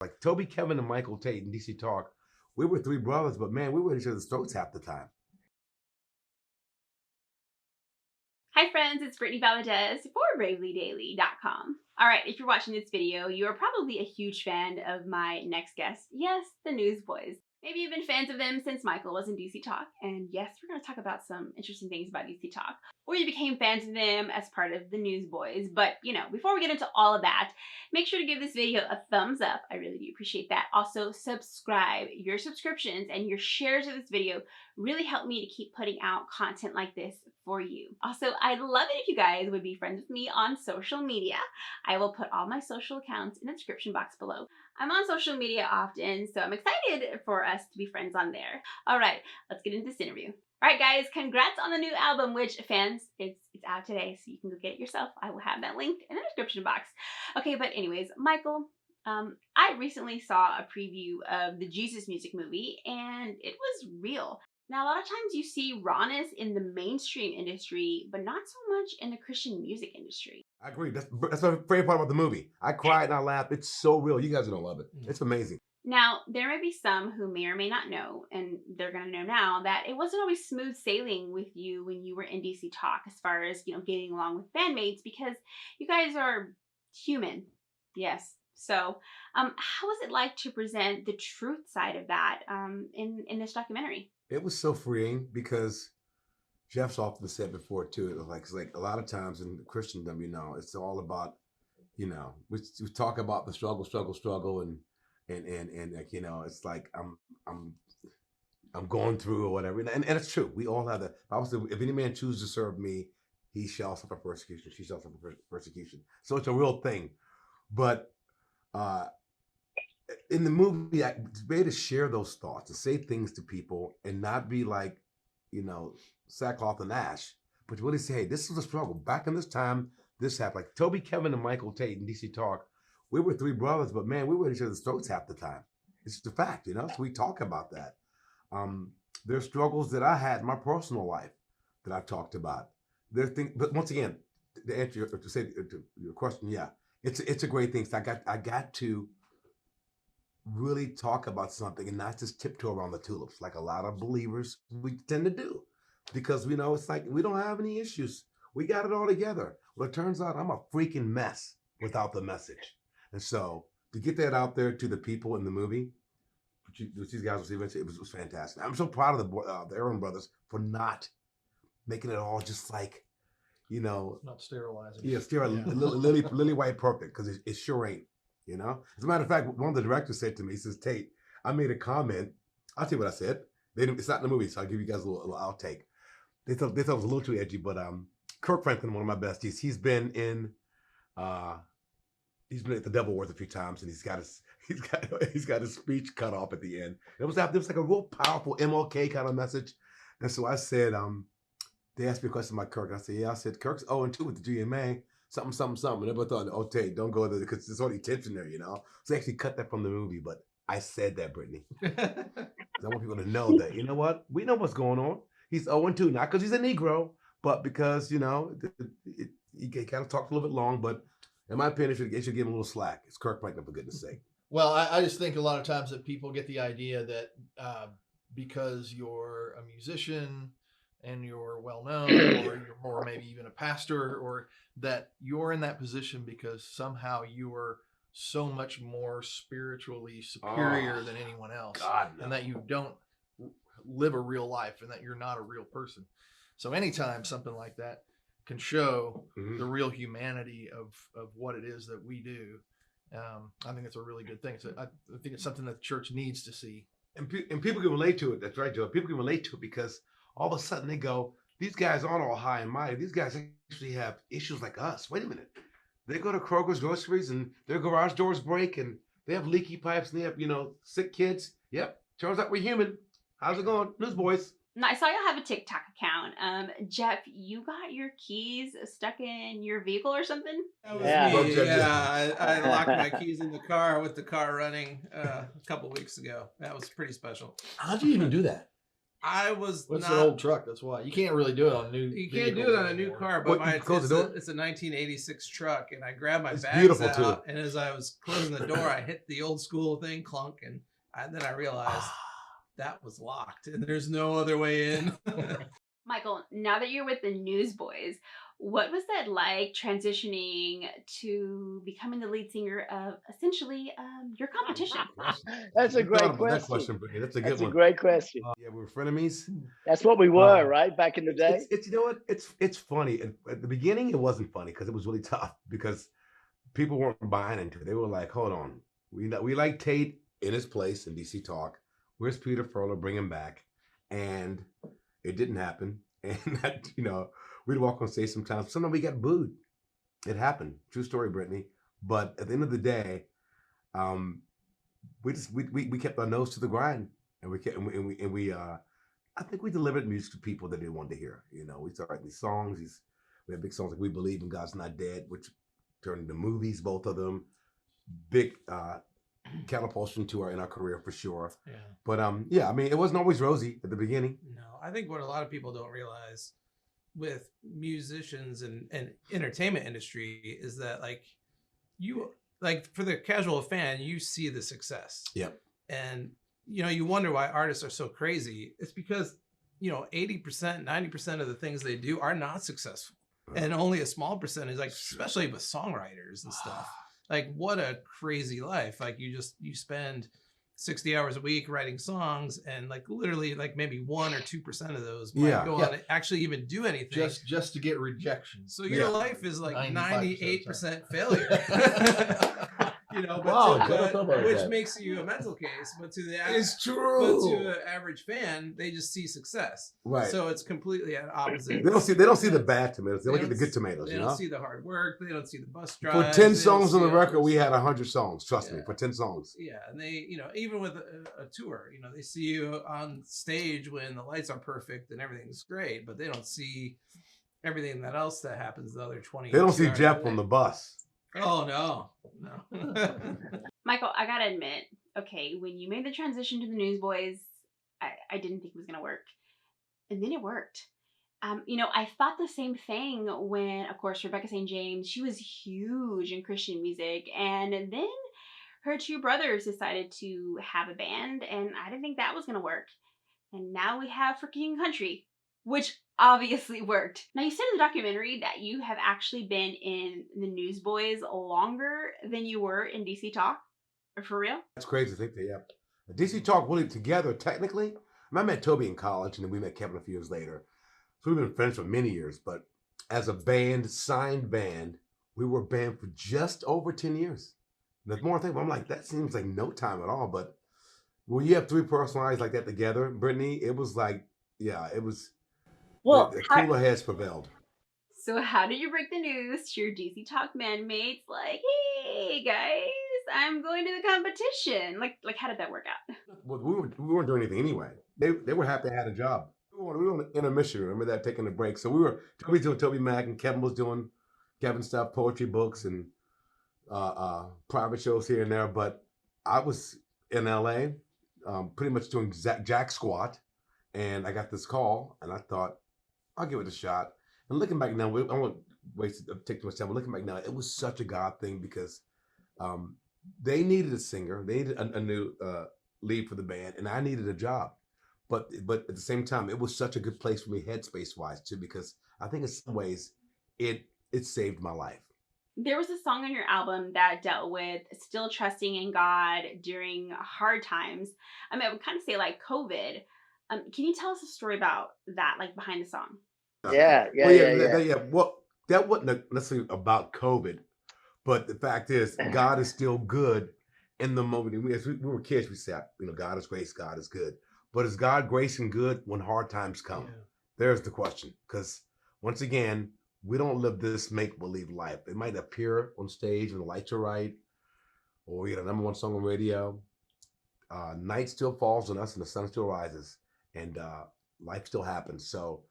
Like Toby, Kevin, and Michael Tait in DC Talk, we were three brothers, but man, we were at each other's throats half the time. Hi friends, it's Brittany Valadez for BravelyDaily.com. Alright, if you're watching this video, you are probably a huge fan of my next guest. Yes, the Newsboys. Maybe you've been fans of them since Michael was in DC Talk, and yes, we're going to talk about some interesting things about DC Talk. Or you became fans of them as part of the Newsboys. But, before we get into all of that, make sure to give this video a thumbs up. I really do appreciate that. Also, subscribe. Your subscriptions and your shares of this video really help me to keep putting out content like this for you. Also, I'd love it if you guys would be friends with me on social media. I will put all my social accounts in the description box below. I'm on social media often, so I'm excited for us to be friends on there. All right, let's get into this interview. All right, guys, congrats on the new album, which, fans, it's out today, so you can go get it yourself. I will have that link in the description box. Okay, but anyways, Michael, I recently saw a preview of the Jesus Music movie, and it was real. Now, a lot of times you see rawness in the mainstream industry, but not so much in the Christian music industry. I agree. That's my favorite part about the movie. I cried and I laughed. It's so real. You guys are gonna love it. It's amazing. Now, there may be some who may or may not know, and they're going to know now, that it wasn't always smooth sailing with you when you were in DC Talk as far as, getting along with bandmates, because you guys are human. Yes. So, how was it like to present the truth side of that in this documentary? It was so freeing because Jeff's often said before too, it's like a lot of times in Christendom, it's all about, we talk about the struggle, and like, it's like I'm going through or whatever, and it's true. We all have that. Bible said, if any man chooses to serve me, he shall suffer persecution. She shall suffer persecution. So it's a real thing. But in the movie, to be able to share those thoughts, to say things to people, and not be like, sackcloth and ash, but to really say, hey, this was a struggle. Back in this time, this happened. Like Toby, Kevin, and Michael Tait in DC Talk, we were three brothers, but man, we were at each other's throats half the time. It's just a fact, So we talk about that. There's struggles that I had in my personal life that I've talked about. But once again, to answer your question, yeah, it's a great thing. So I got to really talk about something and not just tiptoe around the tulips like a lot of believers we tend to do, because it's like we don't have any issues. We got it all together. Well, it turns out I'm a freaking mess without the message. And so to get that out there to the people in the movie, which these guys will see eventually, it was fantastic. I'm so proud of the Aaron brothers for not making it all just like, not sterilizing. Yeah, lily white perfect, because it sure ain't. As a matter of fact, one of the directors said to me, he says, Tait, I made a comment. I'll tell you what I said. It's not in the movie, so I'll give you guys a little outtake. They thought it was a little too edgy, but Kirk Franklin, one of my besties, he's been at the Devil Wars a few times, and he's got his speech cut off at the end. It was like a real powerful MLK kind of message. And so I said, they asked me a question about Kirk. I said, yeah, I said, Kirk's 0-2 with the GMA. Something. And everybody thought, oh, Tait, don't go there because there's already tension there, So they actually cut that from the movie, but I said that, Brittany. I want people to know that, you know what? We know what's going on. He's 0-2, not because he's a Negro, but because, you kind of talked a little bit long, but in my opinion, it should give him a little slack. It's Kirk Franklin, for goodness sake. Well, I just think a lot of times that people get the idea that because you're a musician and you're well known, or maybe even a pastor, or that you're in that position because somehow you are so much more spiritually superior than anyone else, God, no. And that you don't live a real life, and that you're not a real person. So anytime something like that can show the real humanity of what it is that we do, I think it's a really good thing. So I think it's something that the church needs to see. And people can relate to it. That's right, Joe. People can relate to it because all of a sudden they go, these guys aren't all high and mighty. These guys actually have issues like us. Wait a minute. They go to Kroger's groceries and their garage doors break and they have leaky pipes and they have, sick kids. Yep. Turns out we're human. How's it going? Newsboys. Now, I saw y'all have a TikTok account. Jeff, you got your keys stuck in your vehicle or something? That was me. Yeah, I locked my keys in the car with the car running a couple weeks ago. That was pretty special. How'd you even do that? I was What's not. an old truck? That's why you can't really do it on new. You can't do vehicles it on a new anymore. car, What, but you close the door? it's a 1986 truck, and I grabbed my It's bags beautiful, out, too. and as I was closing the door, I hit the old school thing, clunk, and then I realized that was locked, and there's no other way in. Michael, now that you're with the Newsboys, what was that like transitioning to becoming the lead singer of essentially your competition? That's a You thought great about that question. question, Brittany. That's a good That's a one. great question. Yeah, we were frenemies. That's what we were, Uh, right? Back in the day. It's you know what? It's funny. At the beginning, it wasn't funny because it was really tough because people weren't buying into it. They were like, "Hold on, we like Tait in his place in DC Talk. Where's Peter Furler? Bring him back." And it didn't happen. And that, we'd walk on stage sometimes. Sometimes we got booed. It happened. True story, Brittany. But at the end of the day, we kept our nose to the grind, and we I think we delivered music to people that they wanted to hear. We started writing these songs. We had big songs like "We Believe in God's Not Dead," which turned into movies, both of them. Big catapultation in our career for sure. Yeah. But yeah, I mean, it wasn't always rosy at the beginning. No, I think what a lot of people don't realize with musicians and entertainment industry is that for the casual fan, you see the success. Yep. And you wonder why artists are so crazy. It's because 80%, 90% of the things they do are not successful. And only a small percentage, especially with songwriters and stuff. Like, what a crazy life. Like, you spend 60 hours a week writing songs, and literally maybe 1 or 2% of those might go on to actually even do anything. Just to get rejection. So your life is 98% failure. Which makes you a mental case, but to the It's true. But to the average fan, they just see success. Right. So it's completely opposite. They don't see the bad tomatoes. They look at the good tomatoes. They don't see the hard work. They don't see the bus drive. For 10 songs on the record, we had 100 songs. Trust me, for 10 songs. Yeah, and they, even with a tour, they see you on stage when the lights are perfect and everything's great, but they don't see everything else that happens the other 20. They don't see Jeff on the bus. Oh no. Michael, I gotta admit, okay, when you made the transition to the Newsboys, I didn't think it was gonna work, and then it worked. I thought the same thing when, of course, Rebecca St. James, she was huge in Christian music, and then her two brothers decided to have a band, and I didn't think that was gonna work. And now we have For King Country, which obviously worked. Now, you said in the documentary that you have actually been in the Newsboys longer than you were in DC Talk. For real? That's crazy to think that, yeah. DC Talk really together, technically. I met Toby in college, and then we met Kevin a few years later. So we've been friends for many years, but as a band, signed band, we were a band for just over 10 years. The more I think, I'm like, that seems like no time at all. But when you have three personalities like that together, Brittany, it was like, it was, Well, the cooler heads prevailed. So how did you break the news to your DC Talk bandmates? Like, hey guys, I'm going to the competition. Like how did that work out? Well, we weren't doing anything anyway. They were happy I had a job. We were on an intermission. Remember that, taking a break. So Toby was doing Toby Mac, and Kevin was doing Kevin stuff, poetry books, and private shows here and there. But I was in LA, pretty much doing jack squat, and I got this call, and I thought, I'll give it a shot. And looking back now, I won't take too much time. But looking back now, it was such a God thing because they needed a singer, they needed a new lead for the band, and I needed a job. But at the same time, it was such a good place for me, headspace wise too, because I think in some ways it saved my life. There was a song on your album that dealt with still trusting in God during hard times. I mean, I would kind of say like COVID. Can you tell us a story about that, like behind the song? Yeah. Well, that wasn't necessarily about COVID, but the fact is, God is still good in the moment. As we were kids, we said, God is grace, God is good. But is God grace and good when hard times come? Yeah. There's the question. Because once again, we don't live this make-believe life. It might appear on stage when the lights are right, or number one song on radio. Night still falls on us and the sun still rises, and life still happens. So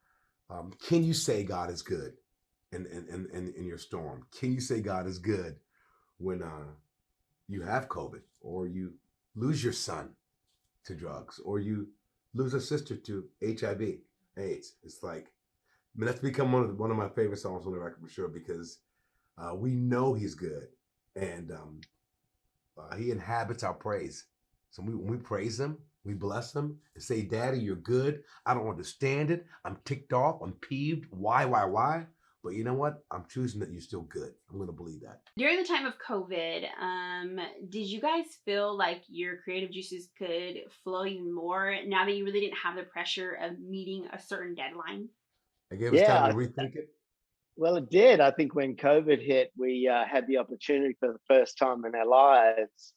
can you say God is good in your storm? Can you say God is good when you have COVID, or you lose your son to drugs, or you lose her sister to HIV, AIDS. It's like, I mean, that's become one of my favorite songs on the record for sure, because we know he's good, and he inhabits our praise. So when we praise him, we bless him and say, Daddy, you're good. I don't understand it. I'm ticked off. I'm peeved. Why? But you know what? I'm choosing that you're still good. I'm going to believe that. During the time of COVID, did you guys feel like your creative juices could flow even more now that you really didn't have the pressure of meeting a certain deadline? It gave us Yeah, time to rethink it. well, it did. I think when COVID hit, we had the opportunity for the first time in our lives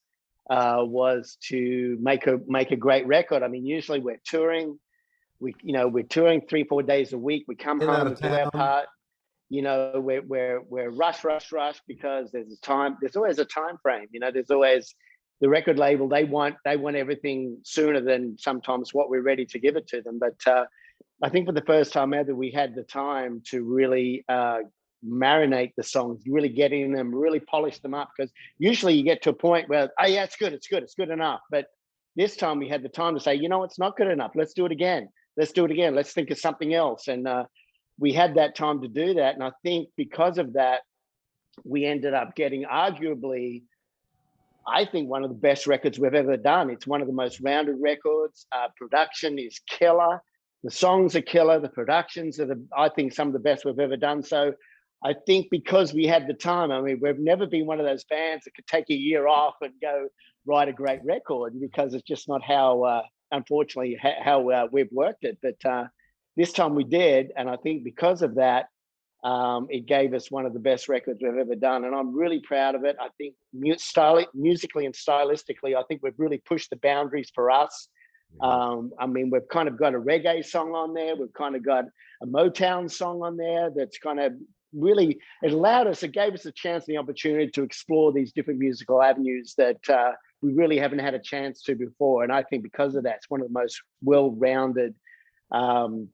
was to make a great record. I mean, usually we're touring. We're touring 3-4 days a week. We come In and out home, of we do our town. part. We're rush because there's a time. There's always a time frame. There's always the record label. They want everything sooner than sometimes what we're ready to give it to them. But I think for the first time ever, we had the time to really marinate the songs, really get in them, really polish them up. Because usually you get to a point where, oh yeah, it's good enough. But this time we had the time to say, it's not good enough. Let's do it again. Let's think of something else. And we had that time to do that. And I think because of that, we ended up getting arguably, I think, one of the best records we've ever done. It's one of the most rounded records. Production is killer. The songs are killer. The productions are, I think, some of the best we've ever done. So I think because we had the time, I mean, we've never been one of those bands that could take a year off and go write a great record, because it's just not how, unfortunately, how we've worked it. But this time we did. And I think because of that, it gave us one of the best records we've ever done. And I'm really proud of it. I think musically and stylistically, I think we've really pushed the boundaries for us. I mean, we've kind of got a reggae song on there. We've kind of got a Motown song on there that's kind of really, it gave us a chance and the opportunity to explore these different musical avenues that we really haven't had a chance to before. And I think because of that, it's one of the most well-rounded,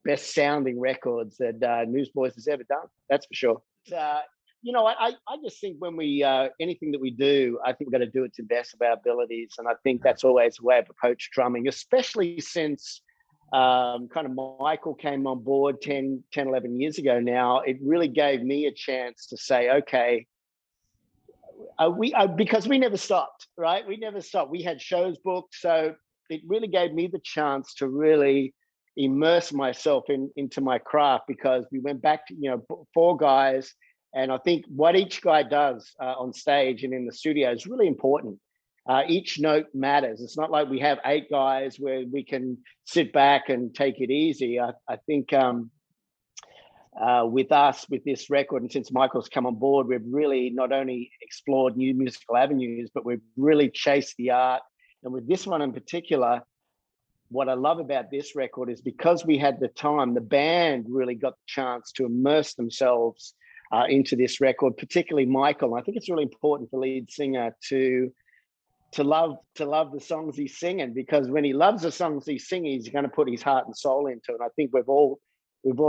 best sounding records that Newsboys has ever done. That's for sure. I just think when we anything that we do, I think we've got to do it to the best of our abilities. And I think that's always a way of approach drumming, especially since kind of Michael came on board 10, 11 years ago now. It really gave me a chance to say, okay, because we never stopped, right? We never stopped. We had shows booked. So it really gave me the chance to really immerse myself into my craft, because we went back to, 4 guys. And I think what each guy does on stage and in the studio is really important. Each note matters. It's not like we have 8 guys where we can sit back and take it easy. I think with us, with this record, and since Michael's come on board, we've really not only explored new musical avenues, but we've really chased the art. And with this one in particular, what I love about this record is because we had the time, the band really got the chance to immerse themselves into this record, particularly Michael. I think it's really important for lead singer to love the songs he's singing, because when he loves the songs he's singing, he's going to put his heart and soul into it. And I think we've all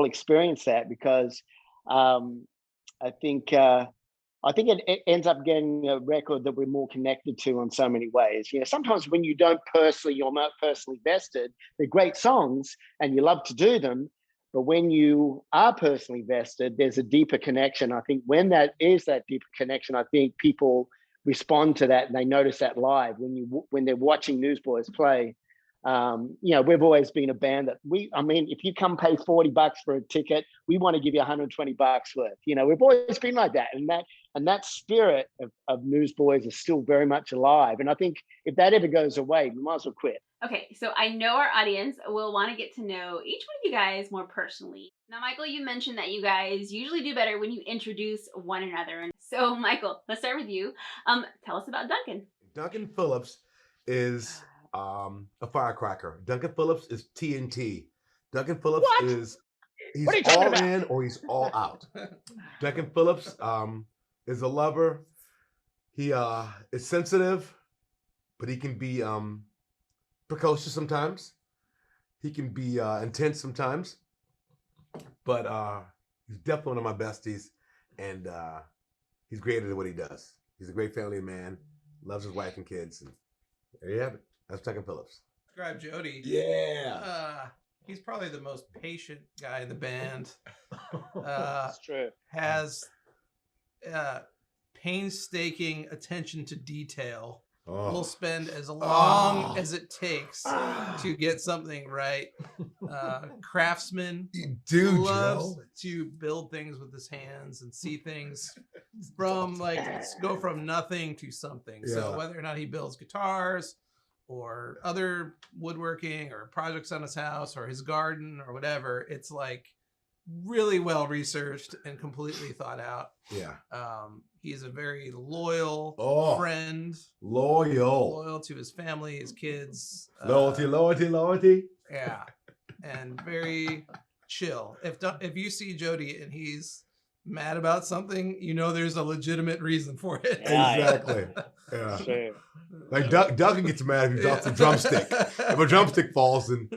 experienced that, because I think it ends up getting a record that we're more connected to in so many ways. Sometimes when you're not personally vested, they're great songs and you love to do them. But when you are personally vested, there's a deeper connection. I think when that is that deeper connection, I think people respond to that and they notice that live when they're watching Newsboys play. We've always been a band that if you come pay $40 for a ticket, we want to give you $120 worth. We've always been like that, and that spirit of Newsboys is still very much alive. And I think if that ever goes away, we might as well quit. Okay, so I know our audience will want to get to know each one of you guys more personally. Now, Michael, you mentioned that you guys usually do better when you introduce one another. And so, Michael, let's start with you. Tell us about Duncan. Duncan Phillips is a firecracker. Duncan Phillips is TNT. Duncan Phillips he's all in or he's all out. Duncan Phillips is a lover. He is sensitive, but he can be precocious sometimes. He can be intense sometimes. But he's definitely one of my besties, and he's great at what he does. He's a great family man, loves his wife and kids, and there you have it. That's Duncan Phillips. describe Jody. Yeah. He's probably the most patient guy in the band. That's true. Has painstaking attention to detail. Will spend as long as it takes to get something right. Craftsman. You do, loves Joe. to build things with his hands and see things from go from nothing to something. Yeah. So whether or not he builds guitars or other woodworking or projects on his house or his garden or whatever, it's like really well researched and completely thought out. Yeah. He's a very loyal friend. Loyal To his family, his kids. Loyalty. Yeah. And very chill. If you see Jody and he's mad about something, you know there's a legitimate reason for it. Exactly. Yeah. Sure. Like Duncan gets mad if he drops a drumstick. If a drumstick falls, and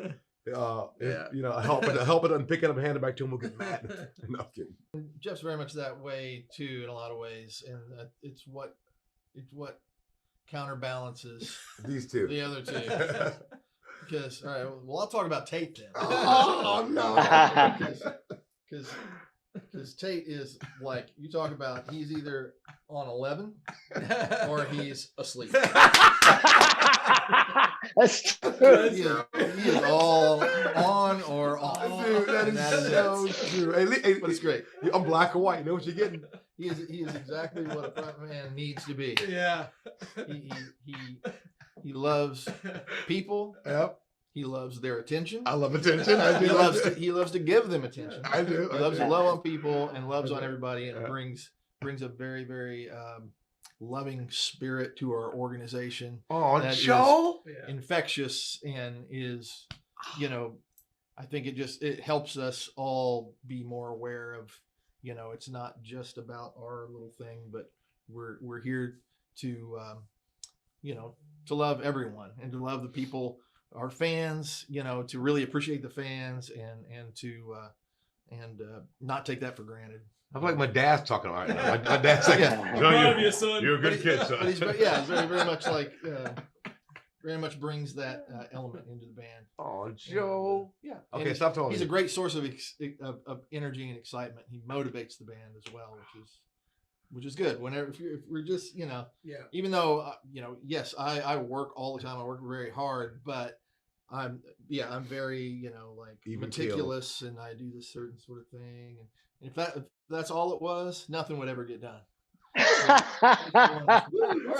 you know, help it and pick it up and hand it back to him, we'll get mad. No, I'm kidding. Jeff's very much that way too in a lot of ways, and it's what counterbalances These two. the other two. Because all right, well, I'll talk about Tait then. Oh no! Because Tait is like, you talk about, he's either on 11 or he's asleep. That's true. He is all on or off. Dude, that And is so true. Hey, But it's great. I'm black and white. You know what you're getting? He is exactly what a front man needs to be. Yeah. He loves people. Yep. He loves their attention. I love attention. I do. He loves to give them attention. I do. He loves to love on people and loves I on do. everybody, and brings a very, very loving spirit to our organization. Oh, That Joe. Infectious, and is, you know, I think it helps us all be more aware of, you know, it's not just about our little thing, but we're here to, you know, to love everyone and to love the people, our fans, you know, to really appreciate the fans and to not take that for granted. I feel like my dad's talking right now. My dad's like, Yeah. Son, you're a good kid, son. But he's very, very much like, very much brings that element into the band. Oh, Joe. Yeah. Okay, And stop talking. he's a great source of energy and excitement. He motivates the band as well, which is good. Whenever if we're just, you know, even though you know, yes, I work all the time. I work very hard, but I'm very, you know, like Even meticulous, and I do this certain sort of thing. And if that's all it was, nothing would ever get done. All right,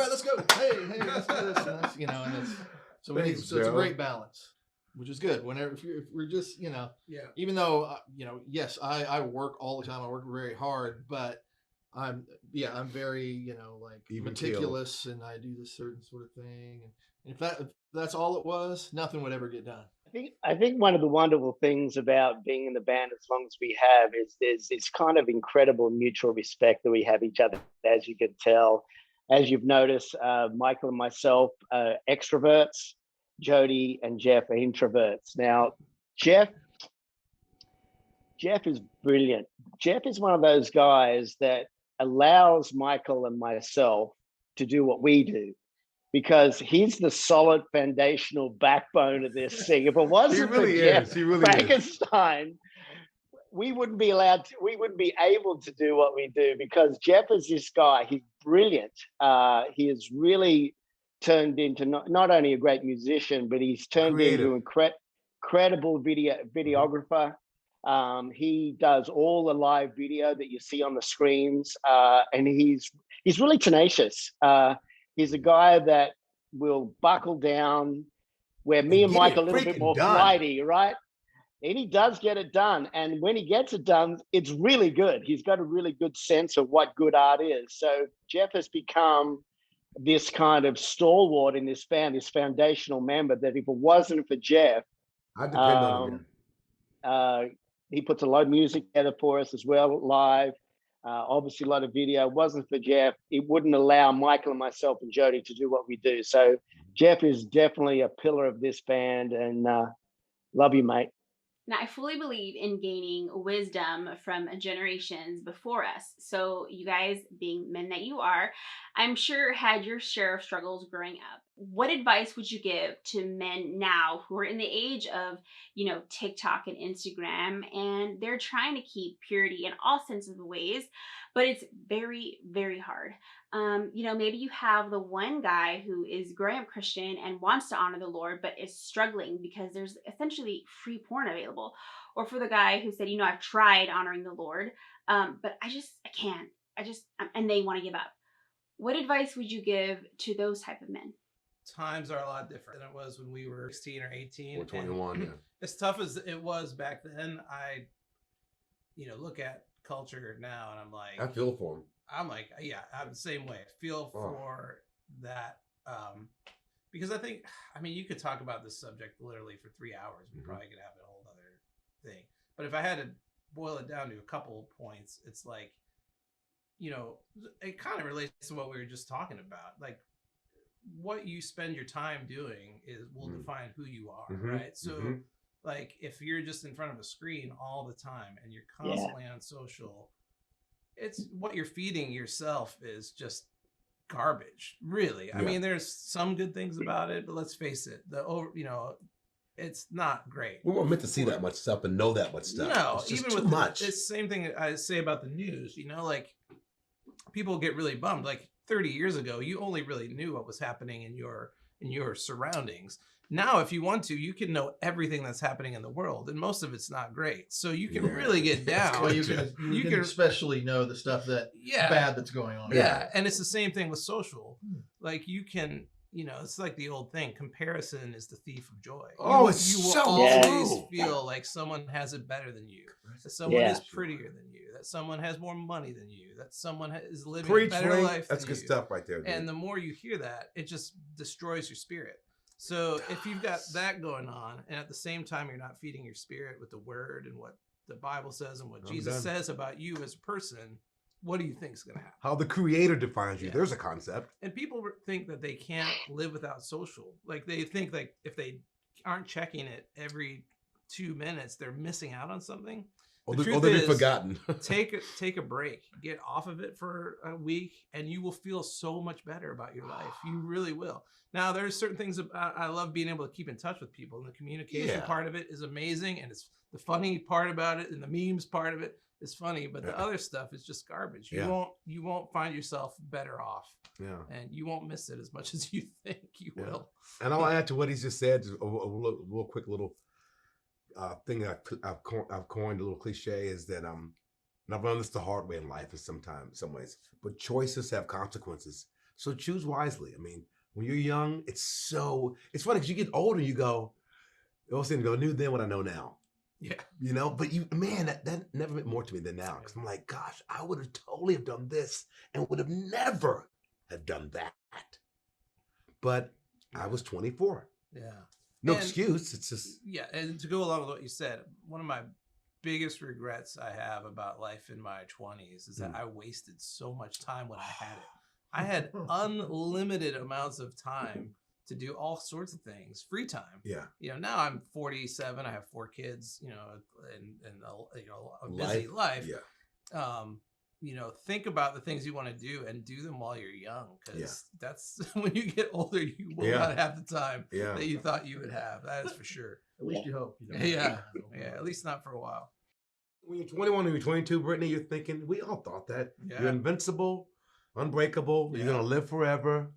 let's go. Hey, let's do this. And that's, you know, and it's so it's a great balance, which is good. Whenever if we're just, you know, even though you know, yes, I work all the time. I work very hard, but I'm very, you know, like Even meticulous, and I do this certain sort of thing. And if that's all it was, nothing would ever get done. I think one of the wonderful things about being in the band as long as we have is there's this kind of incredible mutual respect that we have each other, as you can tell. As you've noticed, Michael and myself are extroverts, Jody and Jeff are introverts. Now, Jeff is brilliant. Jeff is one of those guys that allows Michael and myself to do what we do, because he's the solid foundational backbone of this thing. If it wasn't for Jeff Frankenstein, we wouldn't be able to do what we do, because Jeff is this guy. He's brilliant. He has really turned into not only a great musician, but he's turned into an incredible videographer. He does all the live video that you see on the screens, and he's really tenacious. He's a guy that will buckle down, where me and Mike are a little bit more flighty, right? And he does get it done. And when he gets it done, it's really good. He's got a really good sense of what good art is. So Jeff has become this kind of stalwart in this band, this foundational member, that if it wasn't for Jeff, I depend on him. He puts a lot of music together for us as well, live. Obviously a lot of video. It wasn't for Jeff, it wouldn't allow Michael and myself and Jody to do what we do. So Jeff is definitely a pillar of this band, and love you, mate. Now, I fully believe in gaining wisdom from generations before us. So you guys, being men that you are, I'm sure had your share of struggles growing up. what advice would you give to men now who are in the age of, TikTok and Instagram, and they're trying to keep purity in all sensible ways, but it's very, very hard. Maybe you have the one guy who is growing up Christian and wants to honor the Lord, but is struggling because there's essentially free porn available. Or for the guy who said, I've tried honoring the Lord, but I can't. And they want to give up. What advice would you give to those type of men? Times are a lot different than it was when we were 16 or 18 or 21. Yeah. As tough as it was back then, I look at culture now and I'm like, I feel for him. I'm like, yeah, I'm the same way. I feel for that. Because I think, you could talk about this subject literally for 3 hours. We probably could have a whole other thing. But if I had to boil it down to a couple of points, it's like, it kind of relates to what we were just talking about. Like, what you spend your time doing will define who you are, right? So, like, if you're just in front of a screen all the time and you're constantly on social, it's what you're feeding yourself is just garbage, really. Yeah. There's some good things about it, but let's face it, it's not great. We weren't meant to see that much stuff and know that much stuff. No, it's just even too with much. It's the same thing I say about the news. Like, people get really bummed. Like 30 years ago, you only really knew what was happening in your surroundings. Now, if you want to, you can know everything that's happening in the world, and most of it's not great. So you can really get down. Well, you can especially know the stuff bad that's going on. Yeah, and it's the same thing with social. Like, you can, it's like the old thing: comparison is the thief of joy. Oh, you will always feel like someone has it better than you, that someone is prettier than you, that someone has more money than you, that someone is living a better life. That's good stuff right there, dude. And the more you hear that, it just destroys your spirit. So if you've got that going on, and at the same time you're not feeding your spirit with the word and what the Bible says and what Jesus says about you as a person, what do you think is going to happen? How the Creator defines you. Yeah. There's a concept. And people think that they can't live without social. Like, they think like if they aren't checking it every 2 minutes, they're missing out on something. Or they've been forgotten. take a break, get off of it for a week, and you will feel so much better about your life. You really will. Now, there's certain things I love being able to keep in touch with people, and the communication part of it is amazing, and it's the funny part about it, and the memes part of it is funny, but the other stuff is just garbage. You won't find yourself better off. Yeah. And you won't miss it as much as you think you will. And I'll add to what he's just said, a real quick little thing that I've coined, a little cliche, is that and I've learned this the hard way in life in some ways, but choices have consequences. So choose wisely. When you're young, it's funny because you get older, you go, all of a sudden, I knew then what I know now. Yeah. But that never meant more to me than now. Because I'm like, gosh, I would have totally have done this and would have never have done that. But I was 24. Yeah. No excuse. It's just. Yeah. And to go along with what you said, one of my biggest regrets I have about life in my 20s is that I wasted so much time when I had it. I had unlimited amounts of time to do all sorts of things, free time. Yeah. Now I'm 47. I have 4 kids. And a busy life. Yeah. Think about the things you want to do and do them while you're young, because that's when you get older, you will not have the time that you thought you would have. That is for sure. At least you hope. Yeah. At least not for a while. When you're 21 and you're 22, Brittany, you're thinking, we all thought that. Yeah. You're invincible, unbreakable. You're gonna live forever.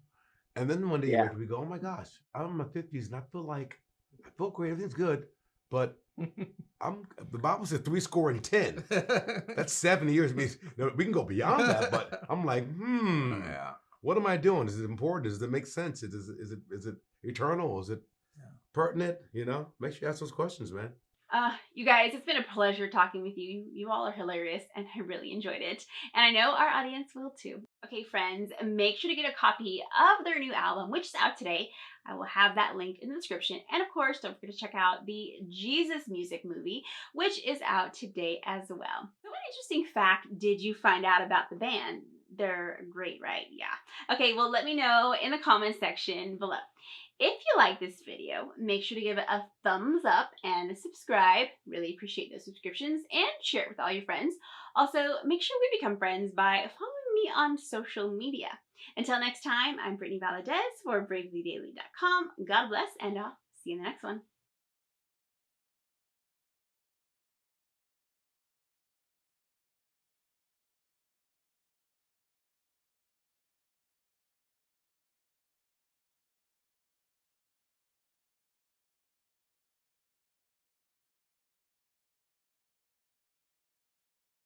And then one day we go, oh my gosh, I'm in my 50s and I feel great, everything's good, but the Bible says 70. That's 70 years. We can go beyond that, but I'm like, what am I doing? Is it important? Does it make sense? Is it eternal? Is it pertinent? Make sure you ask those questions, man. You guys, it's been a pleasure talking with you. You all are hilarious, and I really enjoyed it. And I know our audience will too. Okay, friends, make sure to get a copy of their new album, which is out today. I will have that link in the description. And of course, don't forget to check out the Jesus Music movie, which is out today as well. So what interesting fact did you find out about the band? They're great, right? Yeah. Okay, well, let me know in the comments section below. If you like this video, make sure to give it a thumbs up and subscribe. Really appreciate those subscriptions, and share it with all your friends. Also, make sure we become friends by following me on social media. Until next time, I'm Brittany Valadez for BravelyDaily.com. God bless, and I'll see you in the next one.